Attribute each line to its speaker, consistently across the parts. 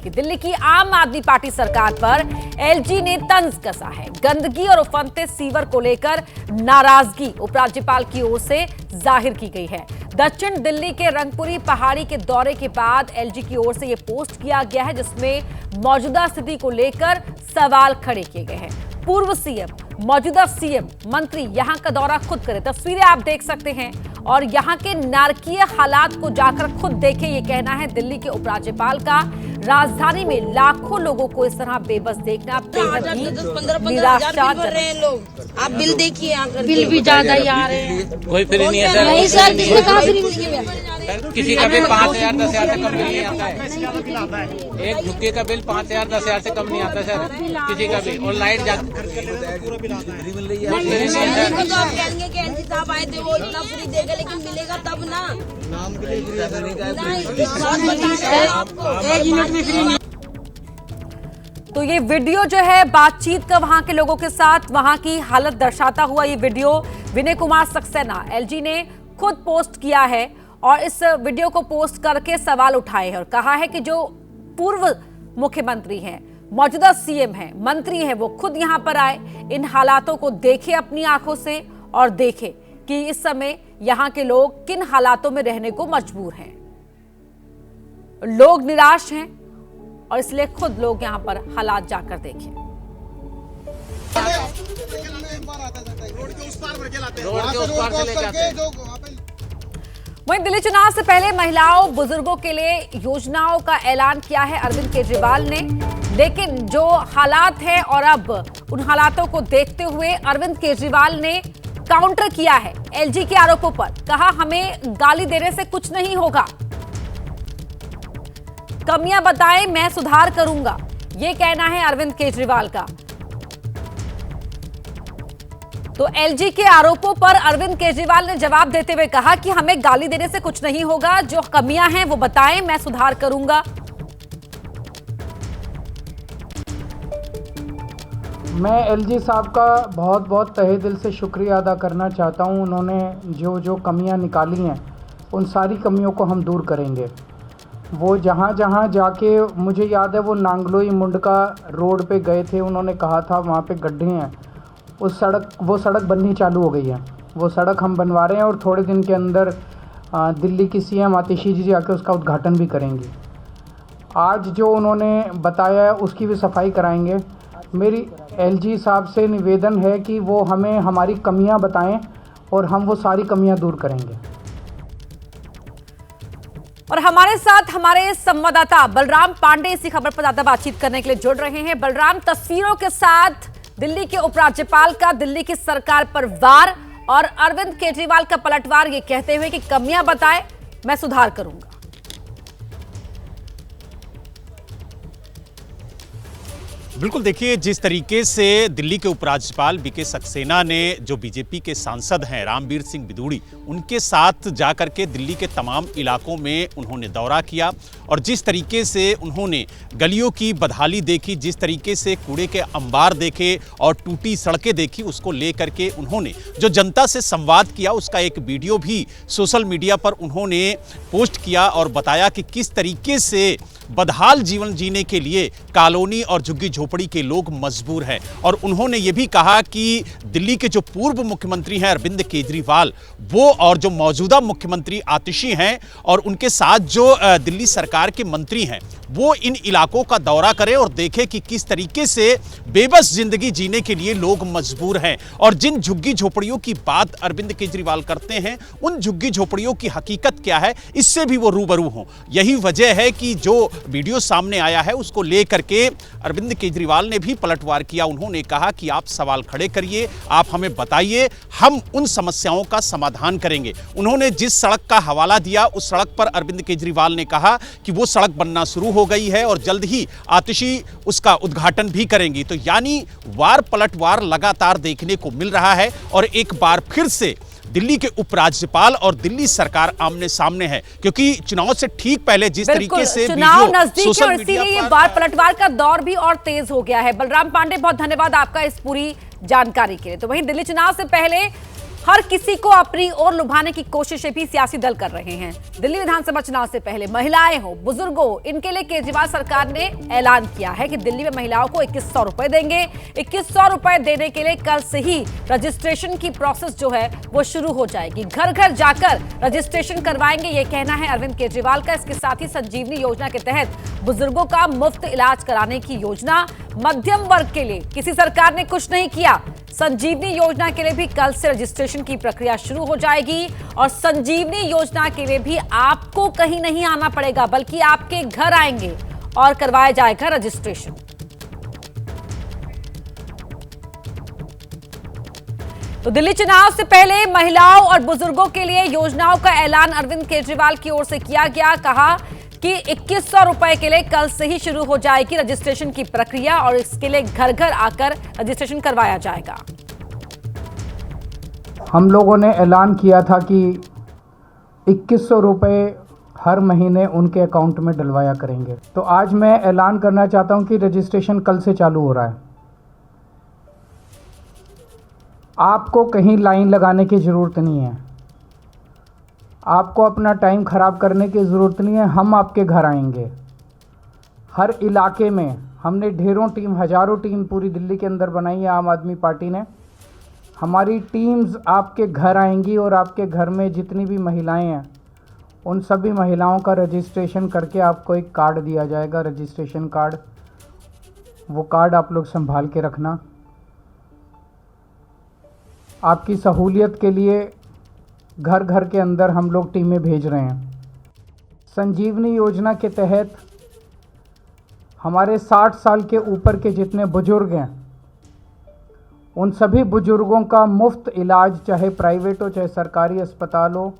Speaker 1: कि दिल्ली की आम आदमी पार्टी सरकार पर एलजी ने तंज कसा है। गंदगी और उफनते सीवर को लेकर नाराजगी उपराज्यपाल की ओर से जाहिर की गई है। दक्षिण दिल्ली के रंगपुरी पहाड़ी के दौरे के बाद एलजी की ओर से यह पोस्ट किया गया है, जिसमें मौजूदा स्थिति को लेकर सवाल खड़े किए गए हैं। पूर्व सीएम, मौजूदा सीएम, मंत्री यहां का दौरा खुद करें। तस्वीरें आप देख सकते हैं और यहां के नारकीय हालात को जाकर खुद देखें, ये कहना है दिल्ली के उपराज्यपाल का। राजधानी में लाखों लोगों को इस तरह बेबस देखना बेहद ही निराशाजनक।
Speaker 2: आप बिल देखिए,
Speaker 3: बिल भी ज्यादा ही आ रहे हैं।
Speaker 4: कोई फ्री नहीं है सर।
Speaker 2: नहीं सर, किसने कहा फ्री नहीं?
Speaker 4: किसी का बिल 5,000 10,000 से कम नहीं आता है। एक झुक्के का बिल 5,000 10,000 से कम नहीं आता सर, किसी का भी। और लाइट जाती
Speaker 2: तो आप कहेंगे कि एनजी साहब आए थे, वो इतना फ्री देगा, लेकिन मिलेगा तब ना। नाम के लिए
Speaker 1: तो ये वीडियो जो है बातचीत का वहां के लोगों के साथ, वहां की हालत दर्शाता हुआ ये वीडियो विनय कुमार सक्सेना एलजी ने खुद पोस्ट किया है और इस वीडियो को पोस्ट करके सवाल उठाए हैं और कहा है कि जो पूर्व मुख्यमंत्री हैं, मौजूदा सीएम हैं, मंत्री हैं, वो खुद यहां पर आए, इन हालातों को देखे अपनी आंखों से और देखे कि इस समय यहां के लोग किन हालातों में रहने को मजबूर हैं। लोग निराश हैं और इसलिए खुद लोग यहां पर हालात जाकर देखें। वहीं दिल्ली चुनाव से पहले महिलाओं, बुजुर्गों के लिए योजनाओं का ऐलान किया है अरविंद केजरीवाल ने, लेकिन जो हालात हैं और अब उन हालातों को देखते हुए अरविंद केजरीवाल ने काउंटर किया है एलजी के आरोपों पर। कहा, हमें गाली देने से कुछ नहीं होगा, कमियां बताएं, मैं सुधार करूंगा, यह कहना है अरविंद केजरीवाल का। तो एलजी के आरोपों पर अरविंद केजरीवाल ने जवाब देते हुए कहा कि हमें गाली देने से कुछ नहीं होगा, जो कमियां हैं वो बताएं, मैं सुधार करूंगा।
Speaker 5: मैं एलजी साहब का बहुत बहुत तहे दिल से शुक्रिया अदा करना चाहता हूं। उन्होंने जो जो कमियां निकाली हैं, उन सारी कमियों को हम दूर करेंगे। वो जहाँ जहाँ जाके, मुझे याद है वो नांगलोई मुंडका रोड पे गए थे, उन्होंने कहा था वहाँ पे गड्ढे हैं, वो सड़क बननी चालू हो गई है। वो सड़क हम बनवा रहे हैं और थोड़े दिन के अंदर दिल्ली की सीएम आतिशी जी आके उसका उद्घाटन भी करेंगी। आज जो उन्होंने बताया है उसकी भी सफाई कराएंगे। मेरी एलजी साहब से निवेदन है कि वो हमें हमारी कमियां बताएं और हम वो सारी कमियां दूर करेंगे।
Speaker 1: और हमारे साथ हमारे संवाददाता बलराम पांडे इसी खबर पर ज्यादा बातचीत करने के लिए जुड़ रहे हैं। बलराम, तस्वीरों के साथ दिल्ली के उपराज्यपाल का दिल्ली की सरकार पर वार और अरविंद केजरीवाल का पलटवार, ये कहते हुए कि कमियां बताएं, मैं सुधार करूंगा।
Speaker 6: बिल्कुल, देखिए जिस तरीके से दिल्ली के उपराज्यपाल बीके सक्सेना ने जो बीजेपी के सांसद हैं रामवीर सिंह बिदूड़ी, उनके साथ जाकर के दिल्ली के तमाम इलाकों में उन्होंने दौरा किया और जिस तरीके से उन्होंने गलियों की बदहाली देखी, जिस तरीके से कूड़े के अंबार देखे और टूटी सड़कें देखी, उसको लेकर के उन्होंने जो जनता से संवाद किया उसका एक वीडियो भी सोशल मीडिया पर उन्होंने पोस्ट किया और बताया कि किस तरीके से बदहाल जीवन जीने के लिए कॉलोनी और झुग्गी झोपड़ी के लोग मजबूर हैं। और उन्होंने ये भी कहा कि दिल्ली के जो पूर्व मुख्यमंत्री हैं अरविंद केजरीवाल, वो और जो मौजूदा मुख्यमंत्री आतिशी हैं और उनके साथ जो दिल्ली सरकार के मंत्री हैं, वो इन इलाकों का दौरा करें और देखें कि किस तरीके से बेबस जिंदगी जीने के लिए लोग मजबूर हैं। और जिन झुग्गी झोपड़ियों की बात अरविंद केजरीवाल करते हैं, उन झुग्गी झोपड़ियों की हकीकत क्या है, इससे भी वो रूबरू हों। यही वजह है कि जो वीडियो सामने आया है उसको लेकर के अरविंद केजरीवाल ने भी पलटवार किया। उन्होंने कहा कि आप सवाल खड़े करिए, आप हमें बताइए, हम उन समस्याओं का समाधान करेंगे। उन्होंने जिस सड़क का हवाला दिया, उस सड़क पर अरविंद केजरीवाल ने कहा कि वो सड़क बनना शुरू हो गई है और जल्द ही आतिशी उसका उद्घाटन भी करेंगी। तो यानी वार पलटवार लगातार देखने को मिल रहा है और एक बार फिर से दिल्ली के उपराज्यपाल और दिल्ली सरकार आमने सामने है, क्योंकि चुनाव से ठीक पहले जिस तरीके से
Speaker 1: चुनाव नजदीक है और इसीलिए ये वार पलटवार का दौर भी और तेज हो गया है। बलराम पांडे, बहुत धन्यवाद आपका इस पूरी जानकारी के लिए। तो वहीं दिल्ली चुनाव से पहले हर किसी को अपनी ओर लुभाने की कोशिशें भी सियासी दल कर रहे हैं। दिल्ली विधानसभा चुनाव से पहले महिलाएं हो, बुजुर्ग हो, इनके लिए केजरीवाल सरकार ने ऐलान किया है कि दिल्ली में महिलाओं को 2100 रुपए देंगे। 2100 रुपए देने के लिए कल से ही रजिस्ट्रेशन की प्रोसेस जो है वो शुरू हो जाएगी। घर घर जाकर रजिस्ट्रेशन करवाएंगे, ये कहना है अरविंद केजरीवाल का। इसके साथ ही संजीवनी योजना के तहत बुजुर्गों का मुफ्त इलाज कराने की योजना, मध्यम वर्ग के लिए किसी सरकार ने कुछ नहीं किया। संजीवनी योजना के लिए भी कल से रजिस्ट्रेशन की प्रक्रिया शुरू हो जाएगी और संजीवनी योजना के लिए भी आपको कहीं नहीं आना पड़ेगा, बल्कि आपके घर आएंगे और करवाया जाएगा रजिस्ट्रेशन। तो दिल्ली चुनाव से पहले महिलाओं और बुजुर्गों के लिए योजनाओं का ऐलान अरविंद केजरीवाल की ओर से किया गया। कहा कि 2100 रुपए के लिए कल से ही शुरू हो जाएगी रजिस्ट्रेशन की प्रक्रिया और इसके लिए घर घर आकर रजिस्ट्रेशन करवाया जाएगा।
Speaker 5: हम लोगों ने ऐलान किया था कि 2100 रुपए हर महीने उनके अकाउंट में डलवाया करेंगे। तो आज मैं ऐलान करना चाहता हूं कि रजिस्ट्रेशन कल से चालू हो रहा है। आपको कहीं लाइन लगाने की ज़रूरत नहीं है, आपको अपना टाइम ख़राब करने की ज़रूरत नहीं है। हम आपके घर आएंगे। हर इलाके में हमने ढेरों टीम, हज़ारों टीम पूरी दिल्ली के अंदर बनाई है आम आदमी पार्टी ने। हमारी टीम्स आपके घर आएंगी और आपके घर में जितनी भी महिलाएं हैं उन सभी महिलाओं का रजिस्ट्रेशन करके आपको एक कार्ड दिया जाएगा, रजिस्ट्रेशन कार्ड। वो कार्ड आप लोग संभाल के रखना। आपकी सहूलियत के लिए घर घर के अंदर हम लोग टीमें भेज रहे हैं। संजीवनी योजना के तहत हमारे 60 साल के ऊपर के जितने बुजुर्ग हैं उन सभी बुजुर्गों का मुफ्त इलाज, चाहे प्राइवेट हो चाहे सरकारी अस्पताल हो,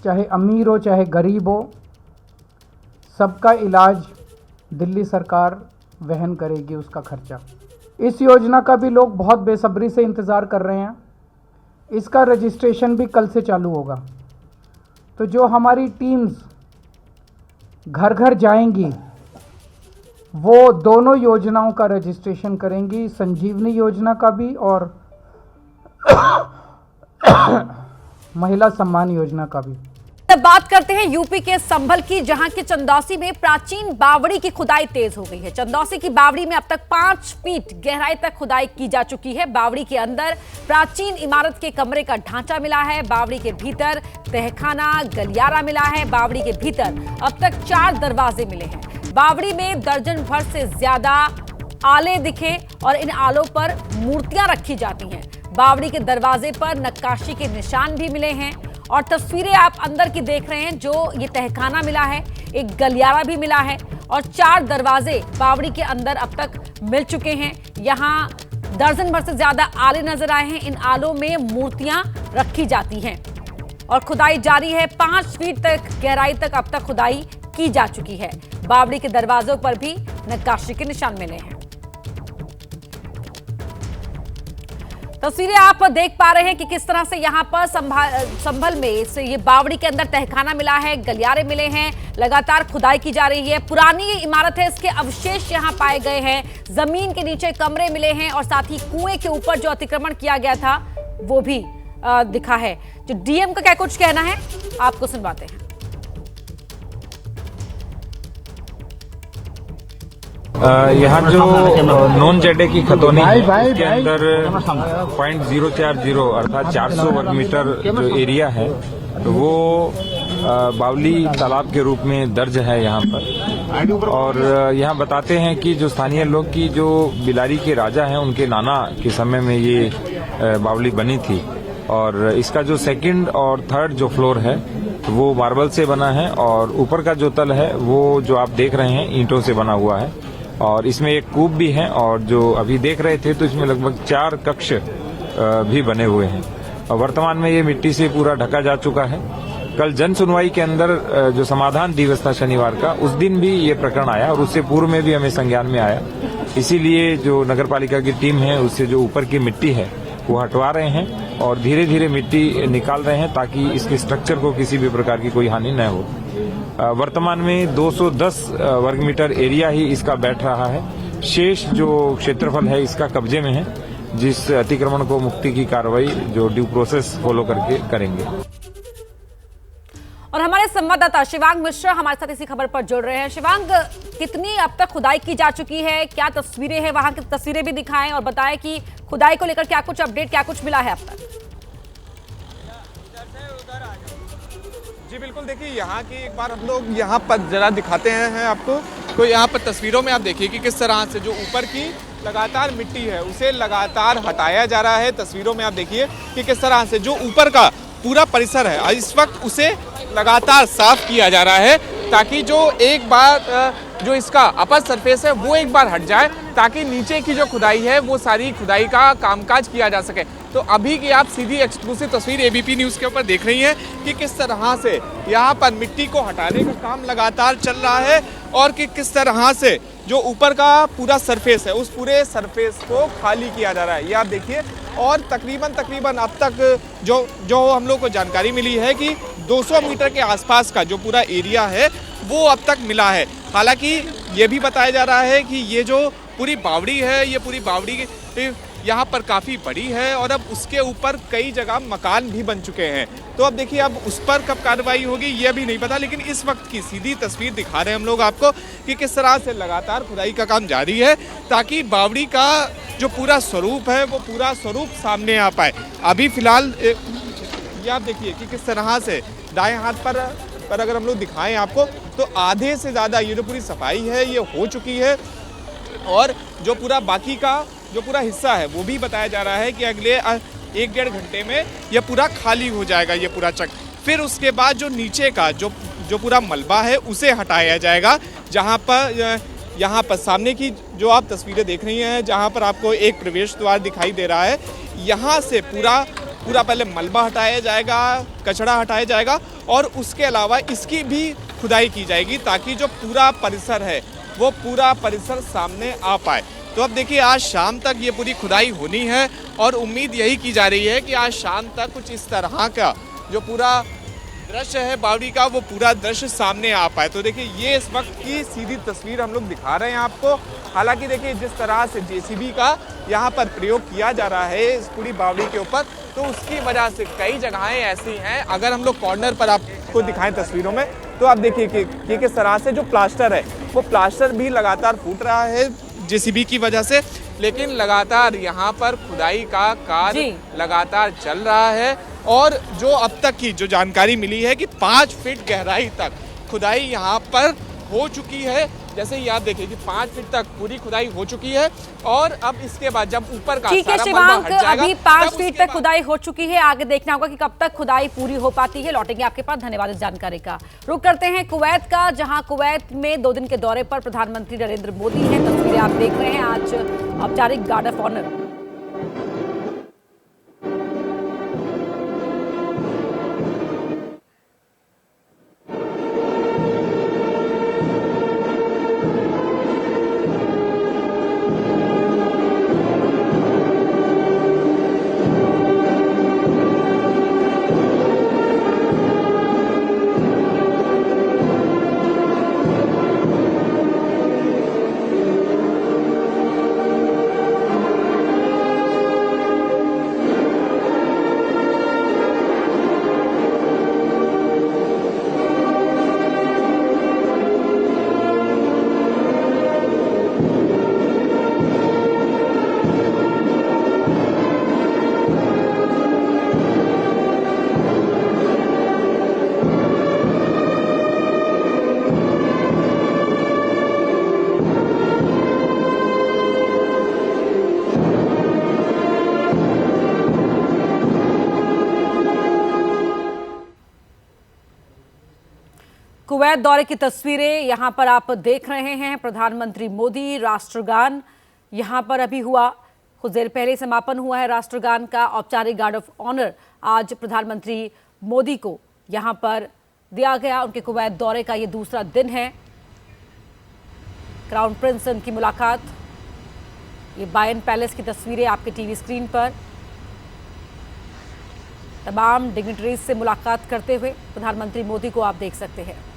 Speaker 5: चाहे अमीर हो चाहे गरीब हो, सबका इलाज दिल्ली सरकार वहन करेगी उसका खर्चा। इस योजना का भी लोग बहुत बेसब्री से इंतज़ार कर रहे हैं। इसका रजिस्ट्रेशन भी कल से चालू होगा। तो जो हमारी टीम्स घर घर जाएंगी वो दोनों योजनाओं का रजिस्ट्रेशन करेंगी, संजीवनी योजना का भी और महिला सम्मान योजना का भी।
Speaker 1: अब बात करते हैं यूपी के संभल की, जहां के चंदौसी में प्राचीन बावड़ी की खुदाई तेज हो गई है। चंदौसी की बावड़ी में अब तक 5 फीट गहराई तक खुदाई की जा चुकी है। बावड़ी के अंदर प्राचीन इमारत के कमरे का ढांचा मिला है। बावड़ी के भीतर तहखाना, गलियारा मिला है। बावड़ी के भीतर अब तक 4 दरवाजे मिले हैं। बावड़ी में दर्जन भर से ज्यादा आले दिखे और इन आलों पर मूर्तियां रखी जाती हैं। बावड़ी के दरवाजे पर नक्काशी के निशान भी मिले हैं और तस्वीरें आप अंदर की देख रहे हैं। जो ये तहखाना मिला है, एक गलियारा भी मिला है और 4 दरवाजे बावड़ी के अंदर अब तक मिल चुके हैं। यहाँ दर्जन भर से ज्यादा आले नजर आए हैं। इन आलों में मूर्तियां रखी जाती हैं और खुदाई जारी है। 5 फीट तक गहराई तक अब तक खुदाई की जा चुकी है। बावड़ी के दरवाजों पर भी नक्काशी के निशान मिले हैं। तस्वीरें आप देख पा रहे हैं कि किस तरह से यहाँ पर संभल में से ये बावड़ी के अंदर तहखाना मिला है, गलियारे मिले हैं, लगातार खुदाई की जा रही है। पुरानी इमारत है, इसके अवशेष यहाँ पाए गए हैं। जमीन के नीचे कमरे मिले हैं और साथ ही कुएं के ऊपर जो अतिक्रमण किया गया था वो भी दिखा है। जो डीएम का क्या कुछ कहना है आपको सुनवाते हैं।
Speaker 7: यहाँ जो नॉन जेडे की खतौनी के अंदर 0.040 अर्थात 400 वर्ग मीटर जो एरिया है वो बावली तालाब के रूप में दर्ज है यहाँ पर। और यहाँ बताते हैं कि जो स्थानीय लोग की जो बिलारी के राजा हैं उनके नाना के समय में ये बावली बनी थी और इसका जो 2nd और 3rd जो फ्लोर है वो मार्बल से बना है और ऊपर का जो तल है वो जो आप देख रहे हैं ईंटों से बना हुआ है और इसमें एक कूप भी है और जो अभी देख रहे थे तो इसमें लगभग 4 कक्ष भी बने हुए हैं और वर्तमान में ये मिट्टी से पूरा ढका जा चुका है। कल जन सुनवाई के अंदर जो समाधान दिवस था शनिवार का, उस दिन भी ये प्रकरण आया और उससे पूर्व में भी हमें संज्ञान में आया। इसीलिए जो नगर पालिका की टीम है उससे जो ऊपर की मिट्टी है वो हटवा रहे हैं और धीरे धीरे मिट्टी निकाल रहे हैं ताकि इसके स्ट्रक्चर को किसी भी प्रकार की कोई हानि न हो। वर्तमान में 210 वर्ग मीटर एरिया ही इसका बैठ रहा है। शेष जो क्षेत्रफल है इसका कब्जे में है जिस अतिक्रमण को मुक्ति की कार्रवाई जो ड्यू प्रोसेस फॉलो करके करेंगे।
Speaker 1: और हमारे संवाददाता शिवांग मिश्रा हमारे साथ इसी खबर पर जुड़ रहे हैं। शिवांग, कितनी अब तक खुदाई की जा चुकी है, क्या तस्वीरें हैं, वहां की तस्वीरें भी दिखाएं और बताएं कि खुदाई को लेकर क्या कुछ अपडेट, क्या कुछ मिला है अब तक।
Speaker 8: जी बिल्कुल, देखिए यहाँ की एक बार हम लोग यहाँ पर जरा दिखाते हैं आपको। तो यहाँ पर तस्वीरों में आप देखिए कि किस तरह से जो ऊपर की लगातार मिट्टी है उसे लगातार हटाया जा रहा है। तस्वीरों में आप देखिए कि किस तरह से जो ऊपर का पूरा परिसर है इस वक्त उसे लगातार साफ किया जा रहा है, ताकि जो एक बार जो इसका अपर सरफेस है वो एक बार हट जाए, ताकि नीचे की जो खुदाई है वो सारी खुदाई का कामकाज किया जा सके। तो अभी की आप सीधी एक्सक्लूसिव तस्वीर एबीपी न्यूज़ के ऊपर देख रही हैं कि किस तरह से यहाँ पर मिट्टी को हटाने का काम लगातार चल रहा है और कि किस तरह से जो ऊपर का पूरा सरफेस है उस पूरे सरफेस को खाली किया जा रहा है। ये आप देखिए, और तकरीबन अब तक जो हम लोग को जानकारी मिली है कि 200 मीटर के आसपास का जो पूरा एरिया है वो अब तक मिला है। हालांकि ये भी बताया जा रहा है कि ये जो पूरी बावड़ी है, ये पूरी बावड़ी यहाँ पर काफ़ी बड़ी है और अब उसके ऊपर कई जगह मकान भी बन चुके हैं। तो अब देखिए, अब उस पर कब कार्रवाई होगी ये भी नहीं पता, लेकिन इस वक्त की सीधी तस्वीर दिखा रहे हैं हम लोग आपको कि किस तरह से लगातार खुदाई का काम जारी है, ताकि बावड़ी का जो पूरा स्वरूप है वो पूरा स्वरूप सामने आ पाए। अभी फिलहाल ये आप देखिए कि किस तरह से दाएं हाथ पर अगर हम लोग दिखाएं आपको तो आधे से ज़्यादा ये जो पूरी सफाई है ये हो चुकी है, और जो पूरा बाकी का जो पूरा हिस्सा है वो भी बताया जा रहा है कि अगले 1-1.5 घंटे में यह पूरा खाली हो जाएगा ये पूरा चक। फिर उसके बाद जो नीचे का जो पूरा मलबा है उसे हटाया जाएगा। जहाँ पर यहाँ पर सामने की जो आप तस्वीरें देख रही हैं, जहाँ पर आपको एक प्रवेश द्वार दिखाई दे रहा है, यहाँ से पूरा पहले मलबा हटाया जाएगा, कचरा हटाया जाएगा और उसके अलावा इसकी भी खुदाई की जाएगी, ताकि जो पूरा परिसर है वो पूरा परिसर सामने आ पाए। तो अब देखिए, आज शाम तक ये पूरी खुदाई होनी है और उम्मीद यही की जा रही है कि आज शाम तक कुछ इस तरह का जो पूरा दृश्य है बावड़ी का वो पूरा दृश्य सामने आ पाए। तो देखिए, ये इस वक्त की सीधी तस्वीर हम लोग दिखा रहे हैं आपको। हालांकि देखिए, जिस तरह से जेसीबी का यहाँ पर प्रयोग किया जा रहा है इस पूरी बावड़ी के ऊपर, तो उसकी वजह से कई जगहें ऐसी हैं। अगर हम लोग कॉर्नर पर आपको दिखाएं तस्वीरों में तो आप देखिए कि किस तरह से जो प्लास्टर है वो प्लास्टर भी लगातार फूट रहा है जेसीबी की वजह से, लेकिन लगातार यहाँ पर खुदाई का कार्य लगातार चल रहा है। और जो अब तक की जो जानकारी मिली है कि 5 फीट गहराई तक खुदाई यहाँ पर हो चुकी है। जैसे ही आप देखिए कि 5 फीट तक पूरी खुदाई हो चुकी है और अब इसके बाद जब ऊपर का सारा मलबा हट जाएगा,
Speaker 1: अभी 5 फीट तक खुदाई हो चुकी है। आगे देखना होगा कि कब तक खुदाई पूरी हो पाती है। लौटेंगे आपके पास, धन्यवाद इस जानकारी का। रुक करते हैं कुवैत का, जहां कुवैत में 2 दिन के दौरे पर प्रधानमंत्री नरेंद्र मोदी हैं। तस्वीरें आप देख रहे हैं, आज औपचारिक गार्ड ऑफ ऑनर। कुवैत दौरे की तस्वीरें यहां पर आप देख रहे हैं। प्रधानमंत्री मोदी, राष्ट्रगान यहां पर अभी हुआ, कुछ देर पहले समापन हुआ है राष्ट्रगान का। औपचारिक गार्ड ऑफ ऑनर आज प्रधानमंत्री मोदी को यहां पर दिया गया। उनके कुवैत दौरे का ये दूसरा दिन है। क्राउन प्रिंस से उनकी मुलाकात, ये बायन पैलेस की तस्वीरें आपके टीवी स्क्रीन पर। तमाम डिग्निटरीज से मुलाकात करते हुए प्रधानमंत्री मोदी को आप देख सकते हैं।